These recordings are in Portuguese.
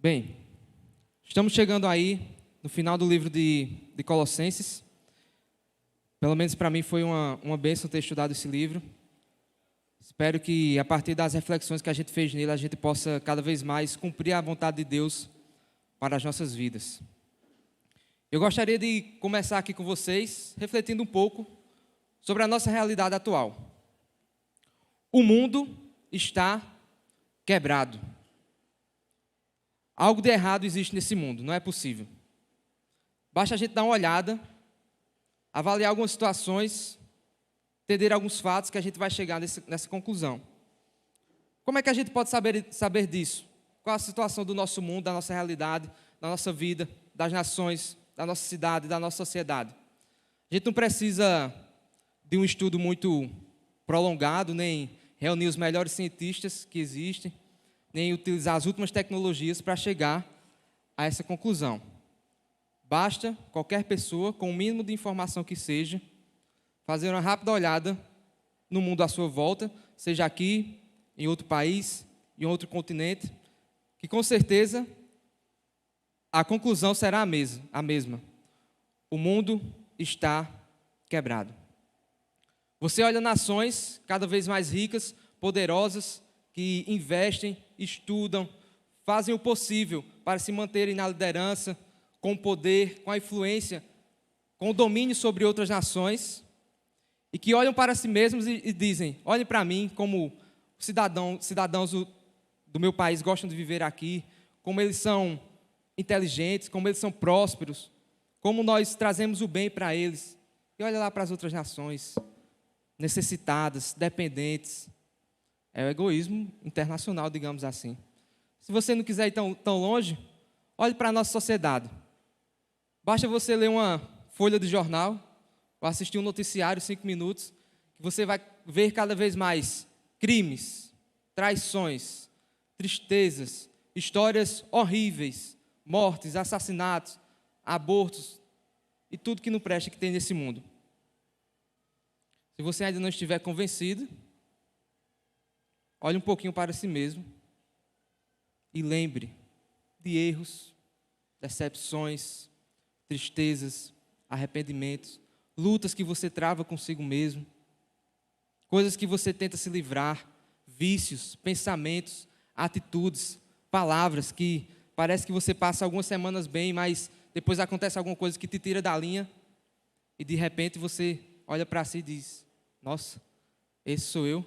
Bem, estamos chegando aí no final do livro de Colossenses. Pelo menos para mim foi uma bênção ter estudado esse livro. Espero que a partir das reflexões que a gente fez nele, a gente possa cada vez mais cumprir a vontade de Deus para as nossas vidas. Eu gostaria de começar aqui com vocês, refletindo um pouco sobre a nossa realidade atual. O mundo está quebrado. Algo de errado existe nesse mundo, não é possível. Basta a gente dar uma olhada, avaliar algumas situações, entender alguns fatos que a gente vai chegar nessa conclusão. Como é que a gente pode saber disso? Qual a situação do nosso mundo, da nossa realidade, da nossa vida, das nações, da nossa cidade, da nossa sociedade? A gente não precisa de um estudo muito prolongado, nem reunir os melhores cientistas que existem, nem utilizar as últimas tecnologias para chegar a essa conclusão. Basta qualquer pessoa, com o mínimo de informação que seja, fazer uma rápida olhada no mundo à sua volta, seja aqui, em outro país, em outro continente, que com certeza a conclusão será a mesma. O mundo está quebrado. Você olha nações cada vez mais ricas, poderosas, que investem, estudam, fazem o possível para se manterem na liderança, com o poder, com a influência, com o domínio sobre outras nações, e que olham para si mesmos e dizem: olhem para mim como cidadãos do meu país gostam de viver aqui, como eles são inteligentes, como eles são prósperos, como nós trazemos o bem para eles. E olha lá para as outras nações, necessitadas, dependentes. É o egoísmo internacional, digamos assim. Se você não quiser ir tão longe, olhe para a nossa sociedade. Basta você ler uma folha de jornal, ou assistir um noticiário 5 minutos, que você vai ver cada vez mais crimes, traições, tristezas, histórias horríveis, mortes, assassinatos, abortos e tudo que não presta que tem nesse mundo. Se você ainda não estiver convencido, olhe um pouquinho para si mesmo e lembre de erros, decepções, tristezas, arrependimentos, lutas que você trava consigo mesmo, coisas que você tenta se livrar, vícios, pensamentos, atitudes, palavras que parece que você passa algumas semanas bem, mas depois acontece alguma coisa que te tira da linha e de repente você olha para si e diz: nossa, esse sou eu.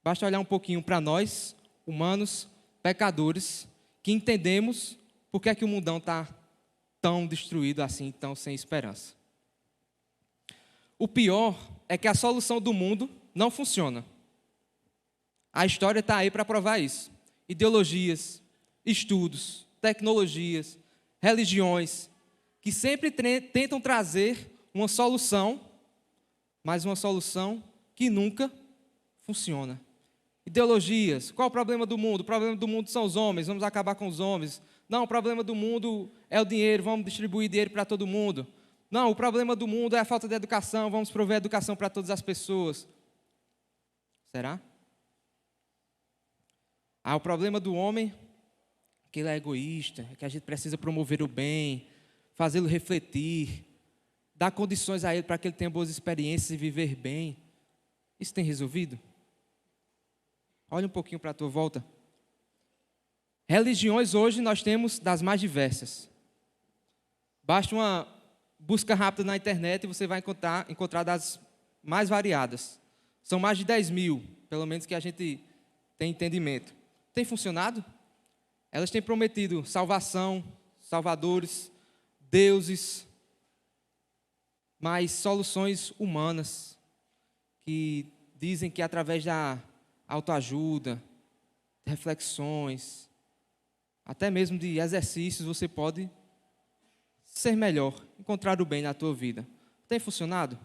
Basta olhar um pouquinho para nós, humanos, pecadores, que entendemos por que é que o mundão está tão destruído assim, tão sem esperança. O pior é que a solução do mundo não funciona. A história está aí para provar isso. Ideologias, estudos, tecnologias, religiões, que sempre tentam trazer uma solução, mas uma solução que nunca funciona. Ideologias, qual o problema do mundo? O problema do mundo são os homens, vamos acabar com os homens. Não, o problema do mundo é o dinheiro, vamos distribuir dinheiro para todo mundo. Não, o problema do mundo é a falta de educação, vamos prover educação para todas as pessoas. Será? O problema do homem é que ele é egoísta, é que a gente precisa promover o bem, fazê-lo refletir, dar condições a ele para que ele tenha boas experiências e viver bem. Isso tem resolvido? Olha um pouquinho para a tua volta. Religiões hoje nós temos das mais diversas. Basta uma busca rápida na internet e você vai encontrar das mais variadas. São mais de 10 mil, pelo menos que a gente tem entendimento. Tem funcionado? Elas têm prometido salvação, salvadores, deuses, mas soluções humanas que dizem que através da autoajuda, reflexões, até mesmo de exercícios, você pode ser melhor, encontrar o bem na tua vida. Tem funcionado?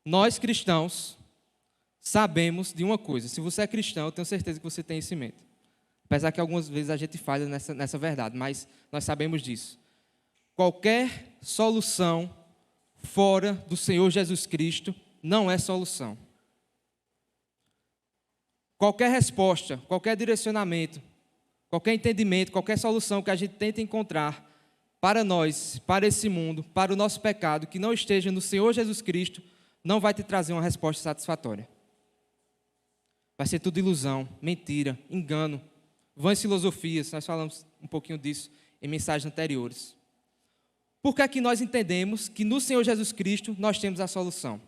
Nós cristãos sabemos de uma coisa: se você é cristão, eu tenho certeza que você tem esse mente. Apesar que algumas vezes a gente falha nessa verdade, mas nós sabemos disso. Qualquer solução fora do Senhor Jesus Cristo não é solução. Qualquer resposta, qualquer direcionamento, qualquer entendimento, qualquer solução que a gente tente encontrar para nós, para esse mundo, para o nosso pecado, que não esteja no Senhor Jesus Cristo, não vai te trazer uma resposta satisfatória. Vai ser tudo ilusão, mentira, engano, vãs filosofias. Nós falamos um pouquinho disso em mensagens anteriores. Por que é que nós entendemos que no Senhor Jesus Cristo nós temos a solução?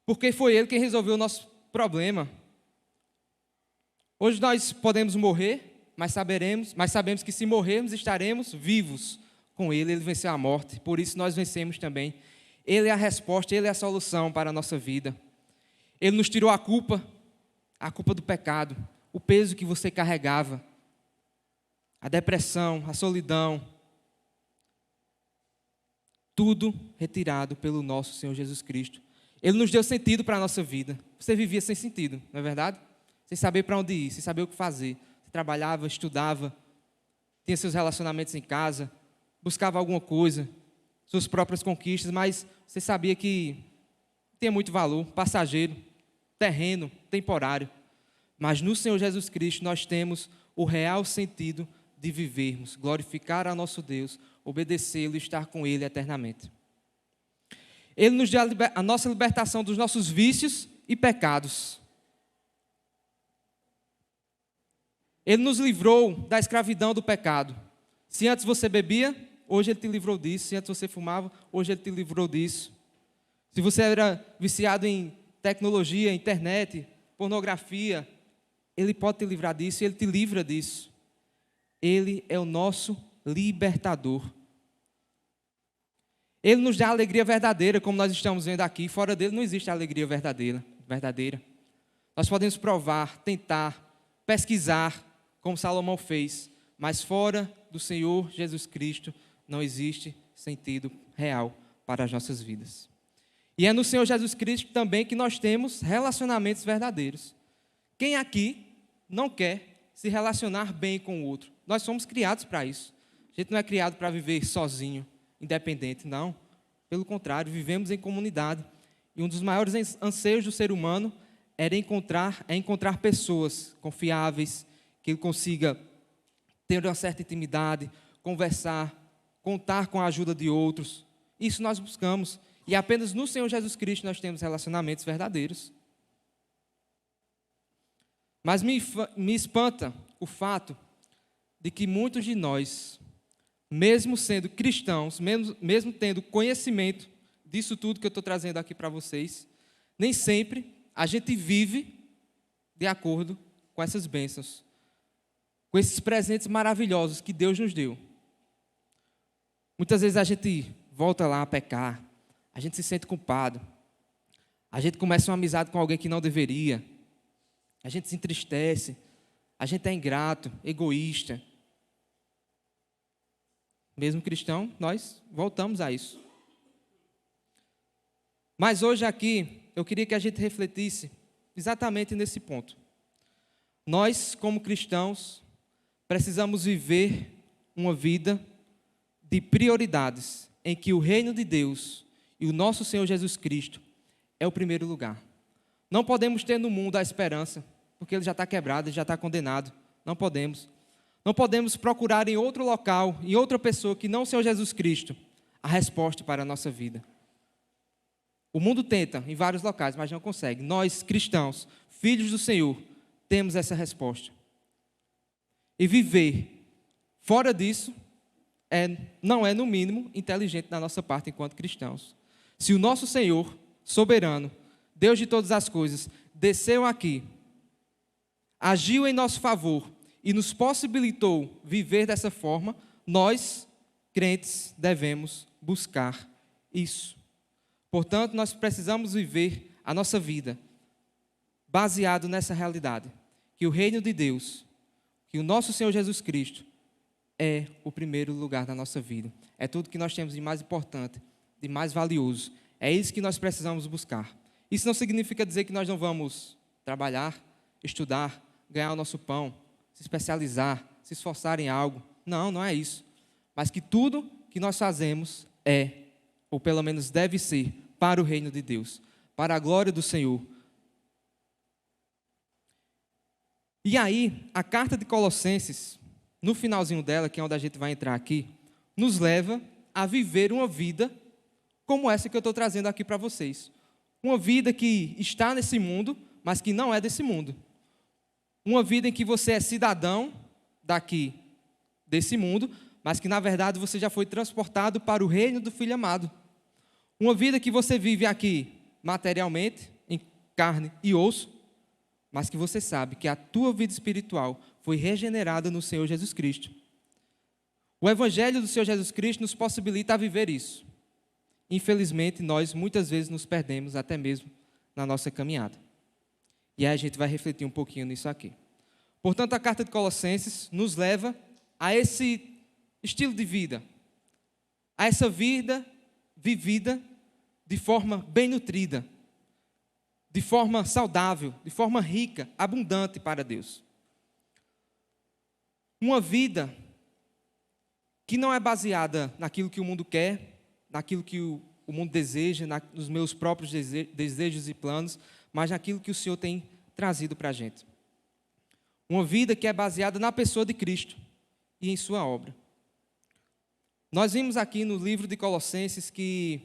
Porque foi Ele quem resolveu o nosso problema. Hoje nós podemos morrer, mas sabemos que se morrermos estaremos vivos com Ele. Ele venceu a morte, por isso nós vencemos também. Ele é a resposta, Ele é a solução para a nossa vida. Ele nos tirou a culpa do pecado, o peso que você carregava, a depressão, a solidão, tudo retirado pelo nosso Senhor Jesus Cristo. Ele nos deu sentido para a nossa vida. Você vivia sem sentido, não é verdade? Sem saber para onde ir, sem saber o que fazer. Você trabalhava, estudava, tinha seus relacionamentos em casa, buscava alguma coisa, suas próprias conquistas, mas você sabia que tinha muito valor, passageiro, terreno, temporário. Mas no Senhor Jesus Cristo nós temos o real sentido de vivermos, glorificar a nosso Deus, obedecê-lo e estar com Ele eternamente. Ele nos deu a nossa libertação dos nossos vícios e pecados. Ele nos livrou da escravidão do pecado. Se antes você bebia, hoje Ele te livrou disso. Se antes você fumava, hoje Ele te livrou disso. Se você era viciado em tecnologia, internet, pornografia, Ele pode te livrar disso, Ele te livra disso. Ele é o nosso libertador. Ele nos dá a alegria verdadeira, como nós estamos vendo aqui. Fora dele não existe a alegria verdadeira. Nós podemos provar, tentar, pesquisar, como Salomão fez, mas fora do Senhor Jesus Cristo não existe sentido real para as nossas vidas. E é no Senhor Jesus Cristo também que nós temos relacionamentos verdadeiros. Quem aqui não quer se relacionar bem com o outro? Nós somos criados para isso. A gente não é criado para viver sozinho, independente, não. Pelo contrário, vivemos em comunidade. E um dos maiores anseios do ser humano é encontrar pessoas confiáveis, que ele consiga ter uma certa intimidade, conversar, contar com a ajuda de outros. Isso nós buscamos. E apenas no Senhor Jesus Cristo nós temos relacionamentos verdadeiros. Mas me espanta o fato de que muitos de nós, mesmo sendo cristãos, mesmo tendo conhecimento disso tudo que eu estou trazendo aqui para vocês, nem sempre a gente vive de acordo com essas bênçãos, com esses presentes maravilhosos que Deus nos deu. Muitas vezes a gente volta lá a pecar, a gente se sente culpado, a gente começa uma amizade com alguém que não deveria, a gente se entristece, a gente é ingrato, egoísta. Mesmo cristão, nós voltamos a isso. Mas hoje aqui, eu queria que a gente refletisse exatamente nesse ponto. Nós, como cristãos, precisamos viver uma vida de prioridades, em que o reino de Deus e o nosso Senhor Jesus Cristo é o primeiro lugar. Não podemos ter no mundo a esperança, porque ele já está quebrado, ele já está condenado. Não podemos. Não podemos procurar em outro local, em outra pessoa que não o Senhor Jesus Cristo, a resposta para a nossa vida. O mundo tenta em vários locais, mas não consegue. Nós, cristãos, filhos do Senhor, temos essa resposta. E viver fora disso não é, no mínimo, inteligente da nossa parte enquanto cristãos. Se o nosso Senhor, soberano, Deus de todas as coisas, desceu aqui, agiu em nosso favor e nos possibilitou viver dessa forma, nós, crentes, devemos buscar isso. Portanto, nós precisamos viver a nossa vida baseado nessa realidade, que o reino de Deus, que o nosso Senhor Jesus Cristo é o primeiro lugar da nossa vida. É tudo que nós temos de mais importante, de mais valioso. É isso que nós precisamos buscar. Isso não significa dizer que nós não vamos trabalhar, estudar, ganhar o nosso pão, se especializar, se esforçar em algo. Não, não é isso. Mas que tudo que nós fazemos é, ou pelo menos deve ser, para o reino de Deus, para a glória do Senhor. E aí, a carta de Colossenses, no finalzinho dela, que é onde a gente vai entrar aqui, nos leva a viver uma vida como essa que eu estou trazendo aqui para vocês. Uma vida que está nesse mundo, mas que não é desse mundo. Uma vida em que você é cidadão daqui, desse mundo, mas que na verdade você já foi transportado para o reino do Filho amado. Uma vida que você vive aqui materialmente, em carne e osso, mas que você sabe que a tua vida espiritual foi regenerada no Senhor Jesus Cristo. O Evangelho do Senhor Jesus Cristo nos possibilita viver isso. Infelizmente, nós muitas vezes nos perdemos até mesmo na nossa caminhada. E aí a gente vai refletir um pouquinho nisso aqui. Portanto, a carta de Colossenses nos leva a esse estilo de vida, a essa vida vivida de forma bem nutrida, de forma saudável, de forma rica, abundante para Deus. Uma vida que não é baseada naquilo que o mundo quer, naquilo que o mundo deseja, nos meus próprios desejos e planos, mas naquilo que o Senhor tem trazido para a gente. Uma vida que é baseada na pessoa de Cristo e em sua obra. Nós vimos aqui no livro de Colossenses que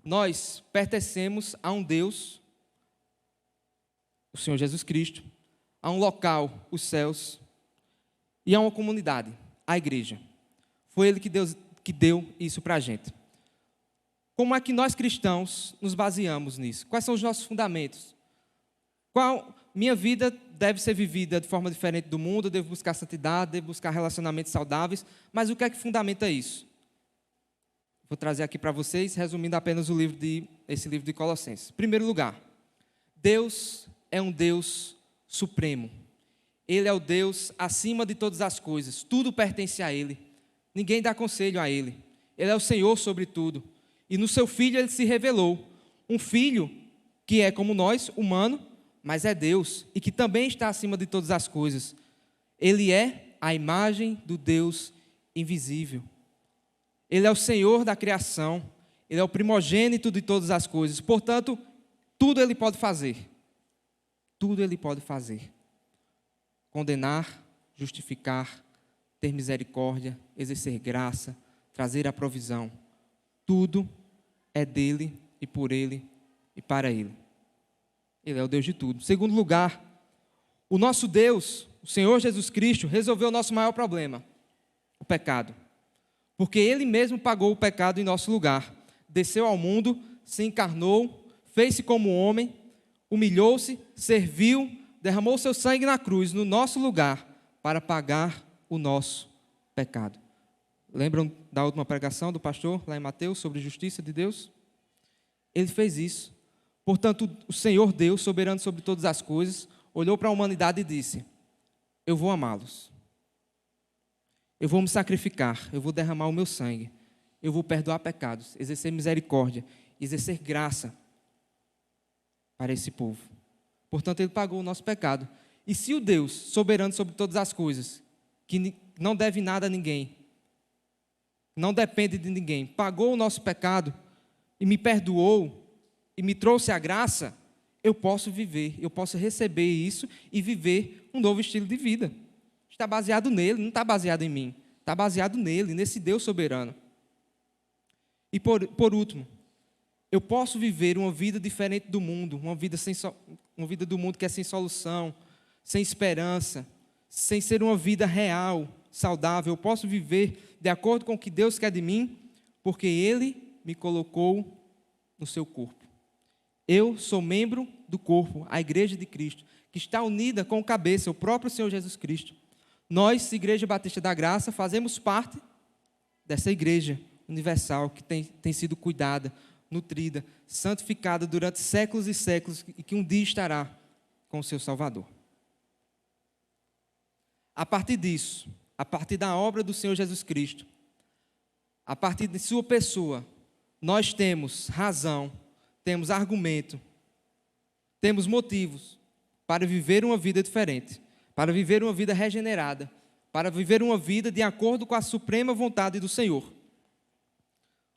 nós pertencemos a um Deus, o Senhor Jesus Cristo, a um local, os céus, e a uma comunidade, a igreja. Foi Ele que deu isso para a gente. Como é que nós cristãos nos baseamos nisso? Quais são os nossos fundamentos? Minha vida deve ser vivida de forma diferente do mundo, eu devo buscar santidade, devo buscar relacionamentos saudáveis, mas o que é que fundamenta isso? Vou trazer aqui para vocês, resumindo apenas esse livro de Colossenses. Em primeiro lugar, Deus é um Deus supremo. Ele é o Deus acima de todas as coisas, tudo pertence a Ele, ninguém dá conselho a Ele. Ele é o Senhor sobre tudo. E no seu Filho Ele se revelou, um Filho que é como nós, humano, mas é Deus, e que também está acima de todas as coisas. Ele é a imagem do Deus invisível. Ele é o Senhor da criação, Ele é o primogênito de todas as coisas. Portanto, tudo Ele pode fazer. Tudo Ele pode fazer. Condenar, justificar, ter misericórdia, exercer graça, trazer a provisão. Tudo é dele e por Ele e para Ele. Ele é o Deus de tudo. Em segundo lugar, o nosso Deus, o Senhor Jesus Cristo, resolveu o nosso maior problema, o pecado. Porque Ele mesmo pagou o pecado em nosso lugar. Desceu ao mundo, se encarnou, fez-se como homem, humilhou-se, serviu, derramou seu sangue na cruz, no nosso lugar, para pagar o nosso pecado. Lembram da última pregação do pastor, lá em Mateus, sobre justiça de Deus? Ele fez isso. Portanto, o Senhor Deus, soberano sobre todas as coisas, olhou para a humanidade e disse: eu vou amá-los. Eu vou me sacrificar, eu vou derramar o meu sangue, eu vou perdoar pecados, exercer misericórdia, exercer graça para esse povo. Portanto, Ele pagou o nosso pecado. E se o Deus, soberano sobre todas as coisas, que não deve nada a ninguém, não depende de ninguém, pagou o nosso pecado e me perdoou e me trouxe a graça, eu posso viver, eu posso receber isso e viver um novo estilo de vida. Está baseado nele, não está baseado em mim. Está baseado nele, nesse Deus soberano. E por último, eu posso viver uma vida diferente do mundo, uma vida do mundo que é sem solução, sem esperança, sem ser uma vida real, saudável. Eu posso viver de acordo com o que Deus quer de mim, porque Ele me colocou no seu corpo. Eu sou membro do corpo, a igreja de Cristo, que está unida com o cabeça, o próprio Senhor Jesus Cristo. Nós, Igreja Batista da Graça, fazemos parte dessa igreja universal que tem sido cuidada, nutrida, santificada durante séculos e séculos e que um dia estará com o seu Salvador. A partir disso, a partir da obra do Senhor Jesus Cristo, a partir de sua pessoa, nós temos razão, temos argumento, temos motivos para viver uma vida diferente, para viver uma vida regenerada, para viver uma vida de acordo com a suprema vontade do Senhor.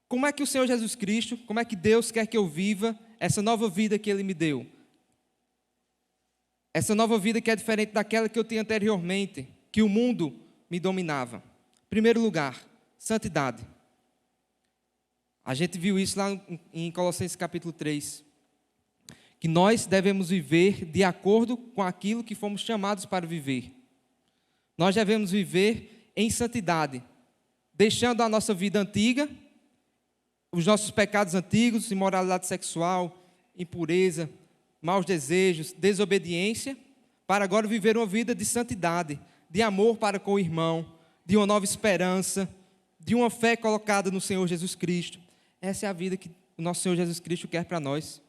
Como é que o Senhor Jesus Cristo, como é que Deus quer que eu viva essa nova vida que Ele me deu? Essa nova vida que é diferente daquela que eu tinha anteriormente, que o mundo me dominava. Em primeiro lugar, santidade. A gente viu isso lá em Colossenses capítulo 3. Que nós devemos viver de acordo com aquilo que fomos chamados para viver. Nós devemos viver em santidade, deixando a nossa vida antiga, os nossos pecados antigos, imoralidade sexual, impureza, maus desejos, desobediência, para agora viver uma vida de santidade, de amor para com o irmão, de uma nova esperança, de uma fé colocada no Senhor Jesus Cristo. Essa é a vida que o nosso Senhor Jesus Cristo quer para nós.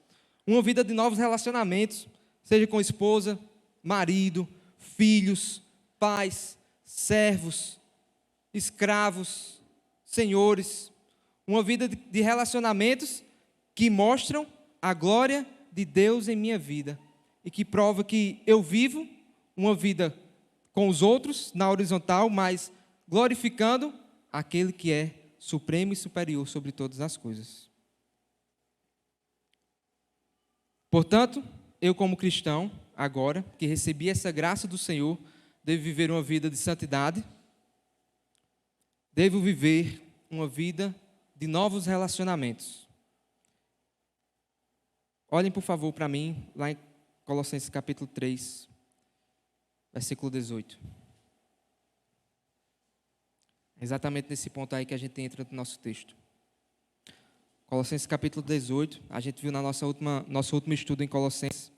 Uma vida de novos relacionamentos, seja com esposa, marido, filhos, pais, servos, escravos, senhores. Uma vida de relacionamentos que mostram a glória de Deus em minha vida e que prova que eu vivo uma vida com os outros na horizontal, mas glorificando aquele que é supremo e superior sobre todas as coisas. Portanto, eu como cristão, agora que recebi essa graça do Senhor, devo viver uma vida de santidade, devo viver uma vida de novos relacionamentos. Olhem, por favor, para mim, lá em Colossenses capítulo 3, versículo 18. É exatamente nesse ponto aí que a gente entra no nosso texto. Colossenses capítulo 18, a gente viu na nosso último estudo em Colossenses,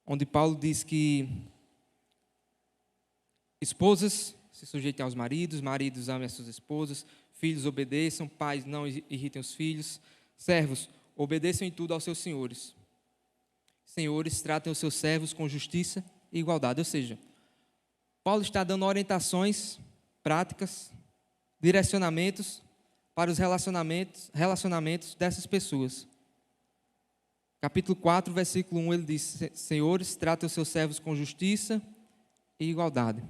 onde Paulo diz que esposas se sujeitem aos maridos, maridos amem as suas esposas, filhos obedeçam, pais não irritem os filhos, servos obedeçam em tudo aos seus senhores. Senhores, tratem os seus servos com justiça e igualdade. Ou seja, Paulo está dando orientações práticas, direcionamentos para os relacionamentos dessas pessoas. Capítulo 4, versículo 1, ele diz: Senhores, tratem os seus servos com justiça e igualdade.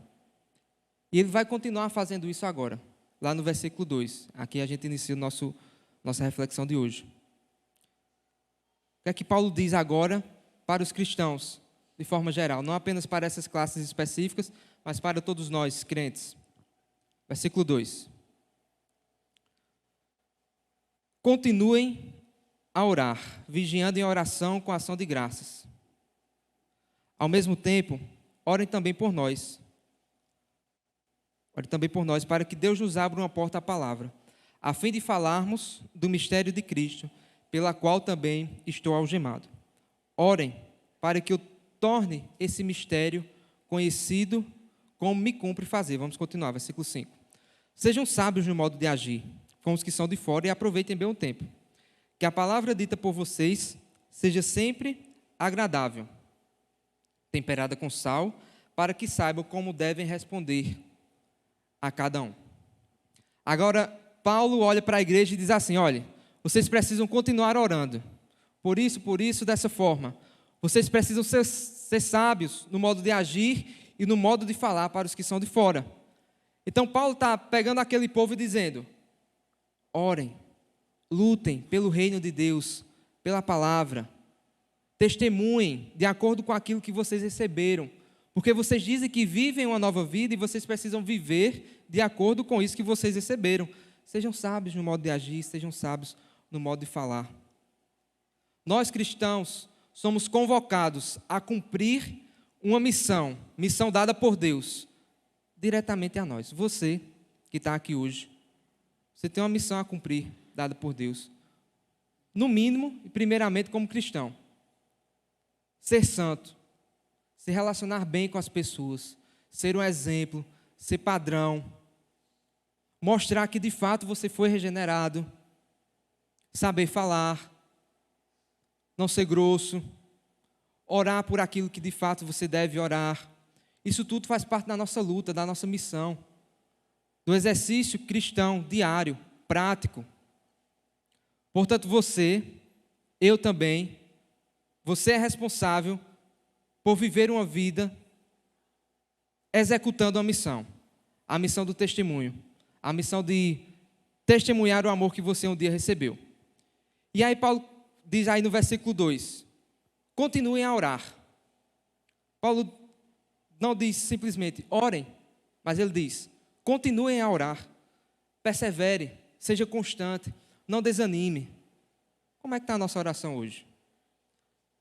E ele vai continuar fazendo isso agora, lá no versículo 2. Aqui a gente inicia nossa reflexão de hoje. O que é que Paulo diz agora para os cristãos, de forma geral? Não apenas para essas classes específicas, mas para todos nós, crentes. Versículo 2. Continuem a orar, vigiando em oração com ação de graças. Ao mesmo tempo, orem também por nós. Orem também por nós, para que Deus nos abra uma porta à palavra, a fim de falarmos do mistério de Cristo, pela qual também estou algemado. Orem para que eu torne esse mistério conhecido como me cumpre fazer. Vamos continuar, versículo 5. Sejam sábios no modo de agir com os que são de fora e aproveitem bem o tempo. Que a palavra dita por vocês seja sempre agradável, temperada com sal, para que saibam como devem responder a cada um. Agora, Paulo olha para a igreja e diz assim: olha, vocês precisam continuar orando. Por isso, dessa forma. Vocês precisam ser sábios no modo de agir e no modo de falar para os que são de fora. Então, Paulo está pegando aquele povo e dizendo: orem, lutem pelo reino de Deus, pela palavra. Testemunhem de acordo com aquilo que vocês receberam. Porque vocês dizem que vivem uma nova vida e vocês precisam viver de acordo com isso que vocês receberam. Sejam sábios no modo de agir, sejam sábios no modo de falar. Nós cristãos somos convocados a cumprir uma missão dada por Deus, diretamente a nós. Você que está aqui hoje, você tem uma missão a cumprir, dada por Deus. No mínimo, e primeiramente como cristão. Ser santo, se relacionar bem com as pessoas, ser um exemplo, ser padrão, mostrar que de fato você foi regenerado, saber falar, não ser grosso, orar por aquilo que de fato você deve orar. Isso tudo faz parte da nossa luta, da nossa missão, do exercício cristão diário, prático. Portanto, eu também, você é responsável por viver uma vida executando a missão do testemunho, a missão de testemunhar o amor que você um dia recebeu. E aí Paulo diz aí no versículo 2, continuem a orar. Paulo não diz simplesmente orem, mas ele diz: continuem a orar, persevere, seja constante, não desanime. Como é que está a nossa oração hoje?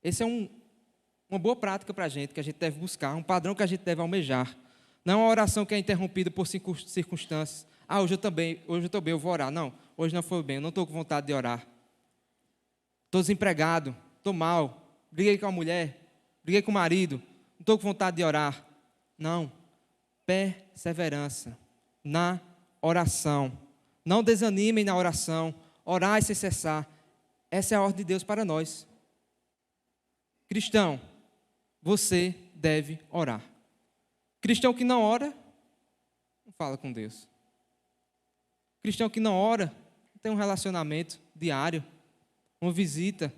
Esse é uma boa prática para a gente, que a gente deve buscar, um padrão que a gente deve almejar. Não é uma oração que é interrompida por circunstâncias. Hoje eu estou bem, eu vou orar. Não, hoje não foi bem, eu não estou com vontade de orar. Estou desempregado, estou mal, briguei com a mulher, briguei com o marido, não estou com vontade de orar. Não, perseverança na oração. Não desanimem na oração, orai sem cessar. Essa é a ordem de Deus para nós. Cristão, você deve orar. Cristão que não ora, não fala com Deus. Cristão que não ora, não tem um relacionamento diário, uma visita,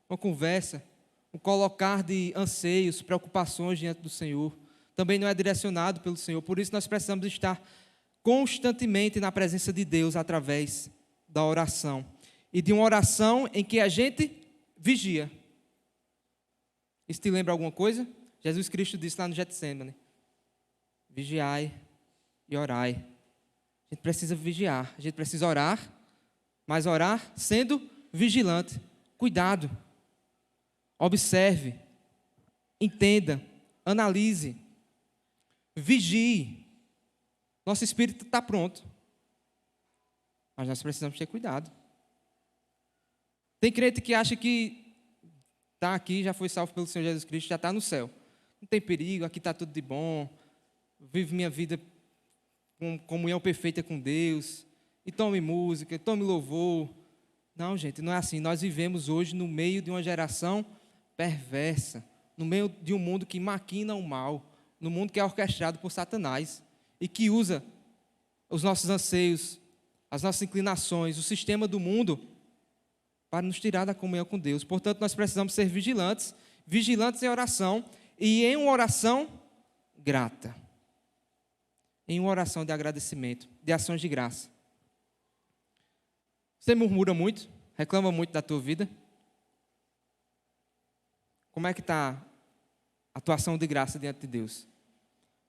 uma conversa, um colocar de anseios, preocupações diante do Senhor. Também não é direcionado pelo Senhor. Por isso nós precisamos estar constantemente na presença de Deus através da oração. E de uma oração em que a gente vigia. Isso te lembra alguma coisa? Jesus Cristo disse lá no Getsêmani: vigiai e orai. A gente precisa vigiar, a gente precisa orar, mas orar sendo vigilante. Cuidado, observe, entenda, analise, vigie. Nosso espírito está pronto, mas nós precisamos ter cuidado. Tem crente que acha que está aqui, já foi salvo pelo Senhor Jesus Cristo, já está no céu. Não tem perigo, aqui está tudo de bom, vivo minha vida com comunhão perfeita com Deus, e tome música, tome louvor. Não, gente, não é assim. Nós vivemos hoje no meio de uma geração perversa, no meio de um mundo que maquina o mal, no mundo que é orquestrado por Satanás e que usa os nossos anseios, as nossas inclinações, o sistema do mundo para nos tirar da comunhão com Deus. Portanto, nós precisamos ser vigilantes, vigilantes em oração e em uma oração grata, em uma oração de agradecimento, de ações de graça. Você murmura muito, reclama muito da tua vida? Como é que está a tua ação de graça diante de Deus?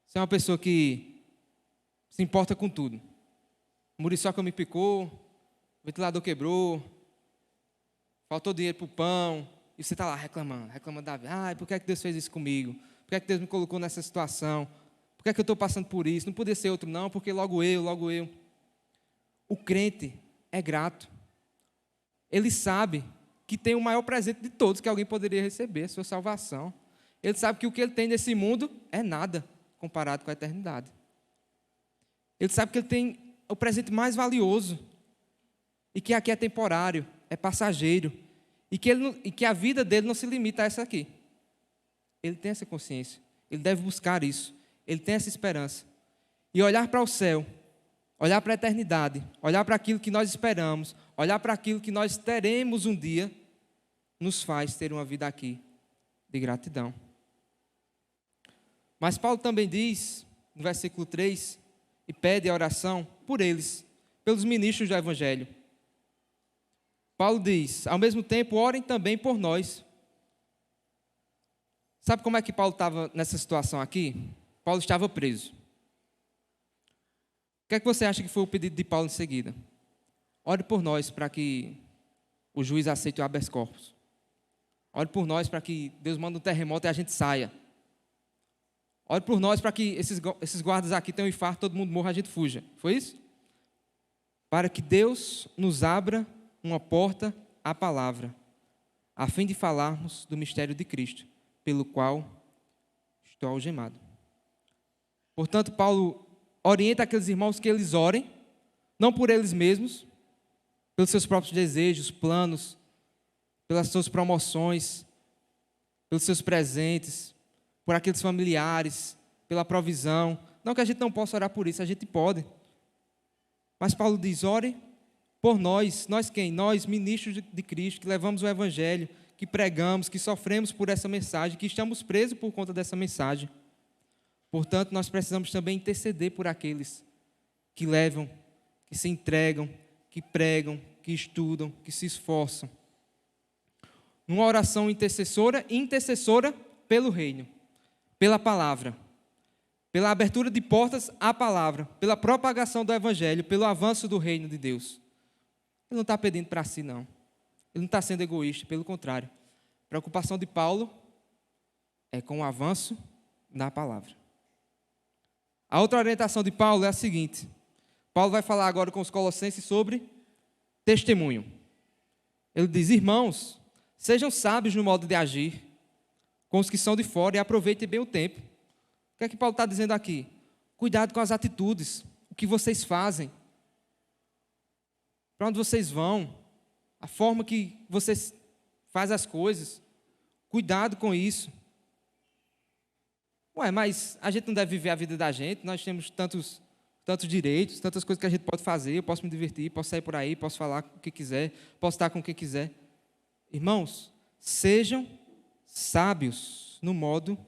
Você é uma pessoa que se importa com tudo. O muriçoca me picou, o ventilador quebrou, faltou dinheiro para o pão, e você está lá reclamando da vida. Por que é que Deus fez isso comigo? Por que é que Deus me colocou nessa situação? Por que é que eu estou passando por isso? Não podia ser outro não, porque logo eu. O crente é grato. Ele sabe que tem o maior presente de todos que alguém poderia receber, a sua salvação. Ele sabe que o que ele tem nesse mundo é nada comparado com a eternidade. Ele sabe que ele tem o presente mais valioso e que aqui é temporário, é passageiro e que a vida dele não se limita a essa aqui. Ele tem essa consciência, ele deve buscar isso, ele tem essa esperança. E olhar para o céu, olhar para a eternidade, olhar para aquilo que nós esperamos, olhar para aquilo que nós teremos um dia, nos faz ter uma vida aqui de gratidão. Mas Paulo também diz, no versículo 3, e pede a oração por eles, pelos ministros do Evangelho. Paulo diz, ao mesmo tempo, orem também por nós. Sabe como é que Paulo estava nessa situação aqui? Paulo estava preso. O que é que você acha que foi o pedido de Paulo em seguida? Ore por nós para que o juiz aceite o habeas corpus. Ore por nós para que Deus mande um terremoto e a gente saia. Ore por nós para que esses guardas aqui tenham um infarto, todo mundo morra, a gente fuja. Foi isso? Para que Deus nos abra uma porta à palavra, a fim de falarmos do mistério de Cristo, pelo qual estou algemado. Portanto, Paulo orienta aqueles irmãos que eles orem, não por eles mesmos, pelos seus próprios desejos, planos, pelas suas promoções, pelos seus presentes, por aqueles familiares, pela provisão. Não que a gente não possa orar por isso, a gente pode. Mas Paulo diz, ore por nós. Nós quem? Nós, ministros de Cristo, que levamos o Evangelho, que pregamos, que sofremos por essa mensagem, que estamos presos por conta dessa mensagem. Portanto, nós precisamos também interceder por aqueles que levam, que se entregam, que pregam, que estudam, que se esforçam. Numa oração intercessora pelo reino. pela palavra, pela abertura de portas à palavra, pela propagação do evangelho, pelo avanço do reino de Deus. Ele não está pedindo para si, não. Ele não está sendo egoísta, pelo contrário. A preocupação de Paulo é com o avanço da palavra. A outra orientação de Paulo é a seguinte. Paulo vai falar agora com os colossenses sobre testemunho. Ele diz: irmãos, sejam sábios no modo de agir com os que são de fora e aproveitem bem o tempo. O que é que Paulo está dizendo aqui? Cuidado com as atitudes, o que vocês fazem, para onde vocês vão, a forma que vocês fazem as coisas. Cuidado com isso. Mas a gente não deve viver a vida da gente, nós temos tantos direitos, tantas coisas que a gente pode fazer, eu posso me divertir, posso sair por aí, posso falar o que quiser, posso estar com quem quiser. Irmãos, sejam sábios no modo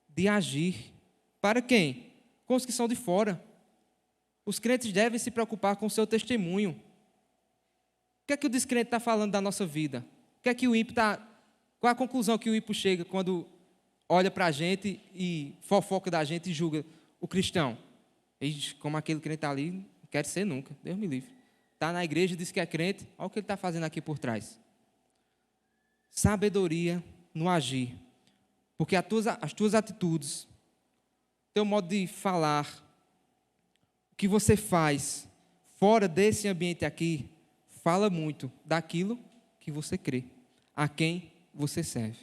de agir. Para quem? Com os que são de fora. Os crentes devem se preocupar com o seu testemunho. O que é que o descrente está falando da nossa vida? O que é que o ímpio está... Qual a conclusão que o ímpio chega quando olha para a gente e fofoca da gente e julga o cristão? E como aquele crente está ali, não quer ser nunca, Deus me livre. Está na igreja e diz que é crente, olha o que ele está fazendo aqui por trás. Sabedoria no agir. Porque as tuas atitudes, teu modo de falar, o que você faz fora desse ambiente aqui, fala muito daquilo que você crê, a quem você serve.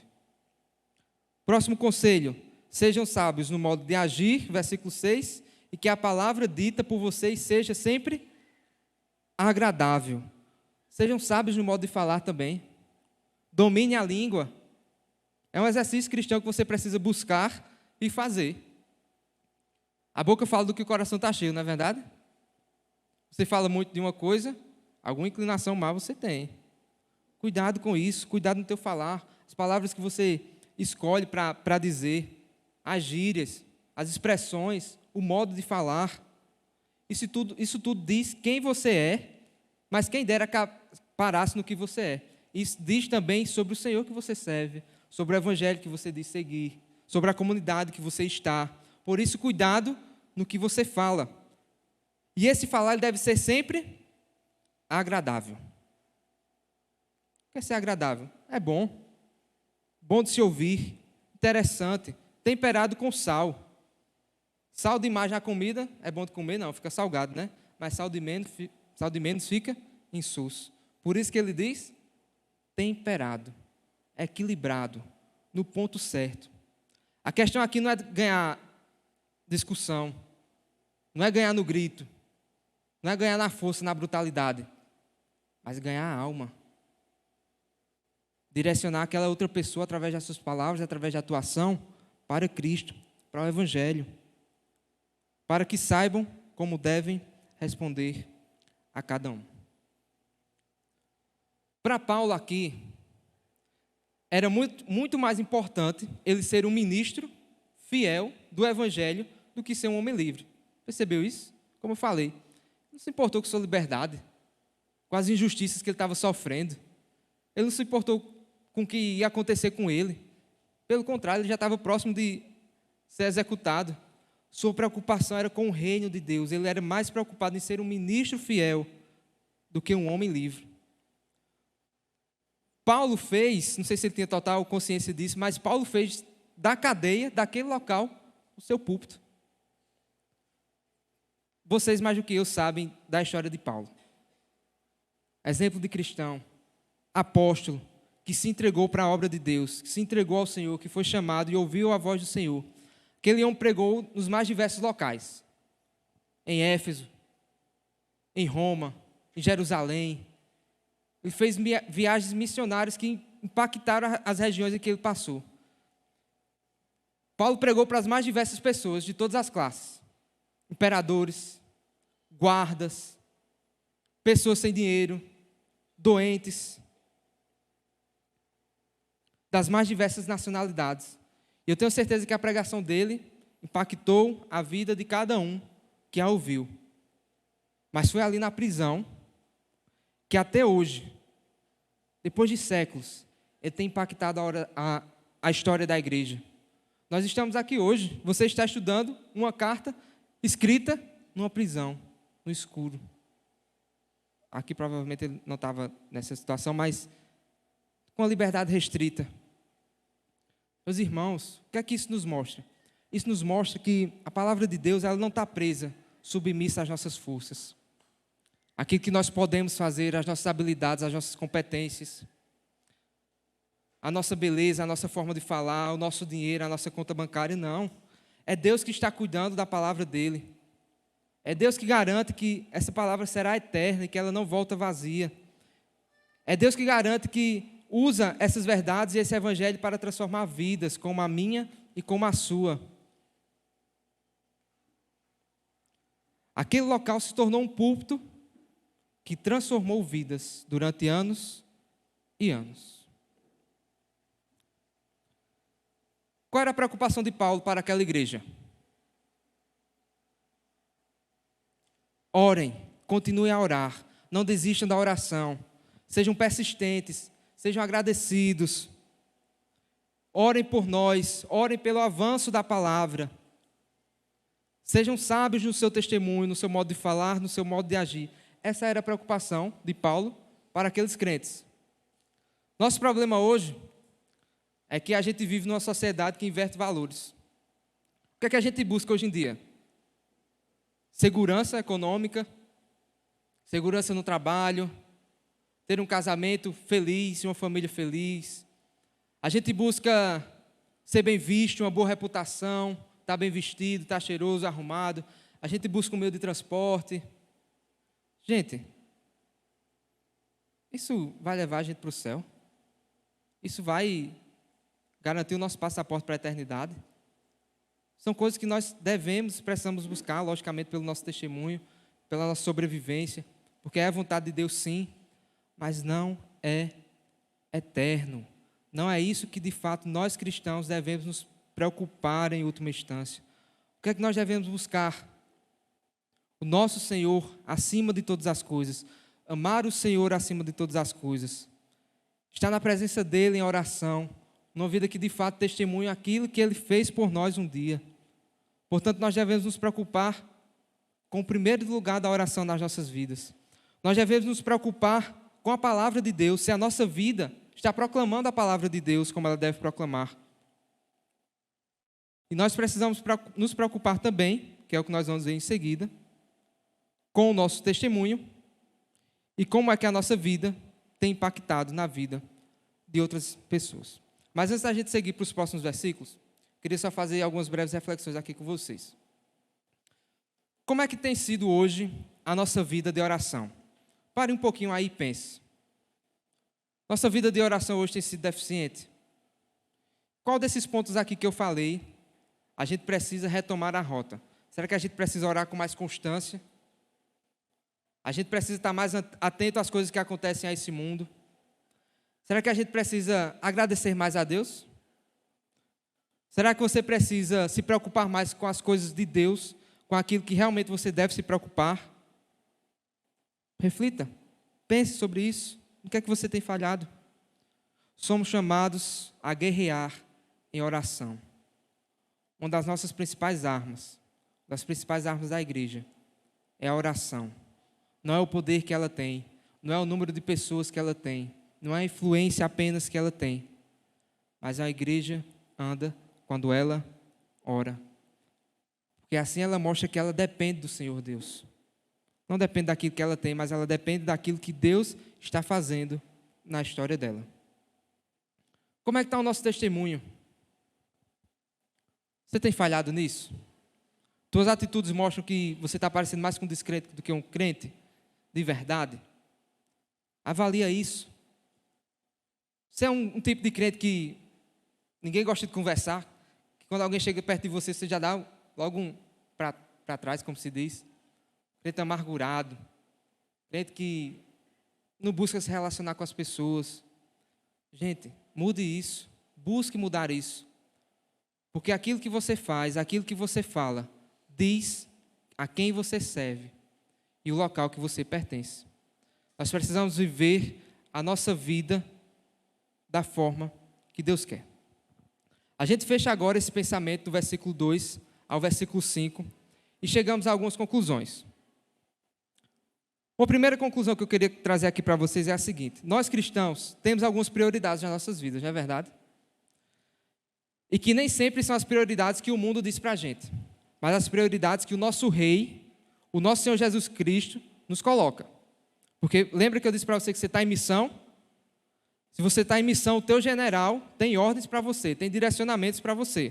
Próximo conselho: sejam sábios no modo de agir, versículo 6, e que a palavra dita por vocês seja sempre agradável. Sejam sábios no modo de falar também. Domine a língua. É um exercício cristão que você precisa buscar e fazer. A boca fala do que o coração está cheio, não é verdade? Você fala muito de uma coisa, alguma inclinação má você tem. Cuidado com isso, cuidado no teu falar. As palavras que você escolhe para dizer, as gírias, as expressões, o modo de falar. Isso tudo diz quem você é, mas quem dera parasse no que você é. Isso diz também sobre o Senhor que você serve, sobre o evangelho que você diz seguir, sobre a comunidade que você está. Por isso, cuidado no que você fala. E esse falar ele deve ser sempre agradável. Quer ser agradável? É bom. Bom de se ouvir, interessante, temperado com sal. Sal demais na comida é bom de comer, não, fica salgado, né? Mas sal de menos fica insosso. Por isso que ele diz temperado, equilibrado, no ponto certo. A questão aqui não é ganhar discussão, não é ganhar no grito, não é ganhar na força, na brutalidade, mas ganhar a alma. Direcionar aquela outra pessoa através das suas palavras, através da atuação, para Cristo, para o Evangelho, para que saibam como devem responder a cada um. Para Paulo aqui, era muito mais importante ele ser um ministro fiel do Evangelho do que ser um homem livre. Percebeu isso? Como eu falei, não se importou com sua liberdade, com as injustiças que ele estava sofrendo. Ele não se importou com o que ia acontecer com ele. Pelo contrário, ele já estava próximo de ser executado. Sua preocupação era com o reino de Deus. Ele era mais preocupado em ser um ministro fiel do que um homem livre. Paulo fez, não sei se ele tinha total consciência disso, mas Paulo fez da cadeia, daquele local, o seu púlpito. Vocês mais do que eu sabem da história de Paulo. Exemplo de cristão, apóstolo, que se entregou para a obra de Deus, que se entregou ao Senhor, que foi chamado e ouviu a voz do Senhor. Aquele homem pregou nos mais diversos locais. Em Éfeso, em Roma, em Jerusalém. Ele fez viagens missionárias que impactaram as regiões em que ele passou. Paulo pregou para as mais diversas pessoas, de todas as classes. Imperadores, guardas, pessoas sem dinheiro, doentes, das mais diversas nacionalidades. E eu tenho certeza que a pregação dele impactou a vida de cada um que a ouviu. Mas foi ali na prisão que até hoje, depois de séculos, ele tem impactado a história da igreja. Nós estamos aqui hoje, você está estudando uma carta escrita numa prisão, no escuro. Aqui provavelmente ele não estava nessa situação, mas com a liberdade restrita. Meus irmãos, o que é que isso nos mostra? Isso nos mostra que a palavra de Deus, ela não está presa, submissa às nossas forças. Aquilo que nós podemos fazer, as nossas habilidades, as nossas competências, a nossa beleza, a nossa forma de falar, o nosso dinheiro, a nossa conta bancária, não. É Deus que está cuidando da palavra dele. É Deus que garante que essa palavra será eterna e que ela não volta vazia. É Deus que garante que usa essas verdades e esse evangelho para transformar vidas, como a minha e como a sua. Aquele local se tornou um púlpito que transformou vidas durante anos e anos. Qual era a preocupação de Paulo para aquela igreja? Orem, continuem a orar, não desistam da oração, sejam persistentes, sejam agradecidos. Orem por nós, orem pelo avanço da palavra. Sejam sábios no seu testemunho, no seu modo de falar, no seu modo de agir. Essa era a preocupação de Paulo para aqueles crentes. Nosso problema hoje é que a gente vive numa sociedade que inverte valores. O que é que a gente busca hoje em dia? Segurança econômica, segurança no trabalho, ter um casamento feliz, uma família feliz. A gente busca ser bem visto, uma boa reputação, estar bem vestido, estar cheiroso, arrumado. A gente busca um meio de transporte. Gente, isso vai levar a gente para o céu? Isso vai garantir o nosso passaporte para a eternidade? São coisas que nós devemos, precisamos buscar, logicamente, pelo nosso testemunho, pela nossa sobrevivência, porque é a vontade de Deus, sim, mas não é eterno. Não é isso que, de fato, nós cristãos devemos nos preocupar em última instância. O que é que nós devemos buscar? O nosso Senhor acima de todas as coisas. Amar o Senhor acima de todas as coisas. Estar na presença dEle em oração. Uma vida que, de fato, testemunha aquilo que Ele fez por nós um dia. Portanto, nós devemos nos preocupar com o primeiro lugar da oração nas nossas vidas. Nós devemos nos preocupar com a palavra de Deus, se a nossa vida está proclamando a palavra de Deus como ela deve proclamar. E nós precisamos nos preocupar também, que é o que nós vamos ver em seguida, com o nosso testemunho e como é que a nossa vida tem impactado na vida de outras pessoas. Mas antes da gente seguir para os próximos versículos, queria só fazer algumas breves reflexões aqui com vocês. Como é que tem sido hoje a nossa vida de oração? Pare um pouquinho aí e pense. Nossa vida de oração hoje tem sido deficiente? Qual desses pontos aqui que eu falei, a gente precisa retomar a rota? Será que a gente precisa orar com mais constância? A gente precisa estar mais atento às coisas que acontecem a esse mundo? Será que a gente precisa agradecer mais a Deus? Será que você precisa se preocupar mais com as coisas de Deus, com aquilo que realmente você deve se preocupar? Reflita, pense sobre isso. O que é que você tem falhado? Somos chamados a guerrear em oração. Uma das nossas principais armas, das principais armas da igreja, é a oração. Não é o poder que ela tem, não é o número de pessoas que ela tem, não é a influência apenas que ela tem, mas a igreja anda quando ela ora. Porque assim ela mostra que ela depende do Senhor Deus. Não depende daquilo que ela tem, mas ela depende daquilo que Deus está fazendo na história dela. Como é que está o nosso testemunho? Você tem falhado nisso? Tuas atitudes mostram que você está parecendo mais com um descrente do que um crente de verdade? Avalia isso. Você é um tipo de crente que ninguém gosta de conversar, que quando alguém chega perto de você, você já dá logo um para trás, como se diz. Crente amargurado, crente que não busca se relacionar com as pessoas. Gente, mude isso, busque mudar isso. Porque aquilo que você faz, aquilo que você fala, diz a quem você serve e o local que você pertence. Nós precisamos viver a nossa vida da forma que Deus quer. A gente fecha agora esse pensamento do versículo 2 ao versículo 5 e chegamos a algumas conclusões. Uma primeira conclusão que eu queria trazer aqui para vocês é a seguinte: nós cristãos temos algumas prioridades nas nossas vidas, não é verdade? E que nem sempre são as prioridades que o mundo diz para a gente, mas as prioridades que o nosso Rei, o nosso Senhor Jesus Cristo, nos coloca. Porque lembra que eu disse para você que você está em missão? Se você está em missão, o teu general tem ordens para você, tem direcionamentos para você.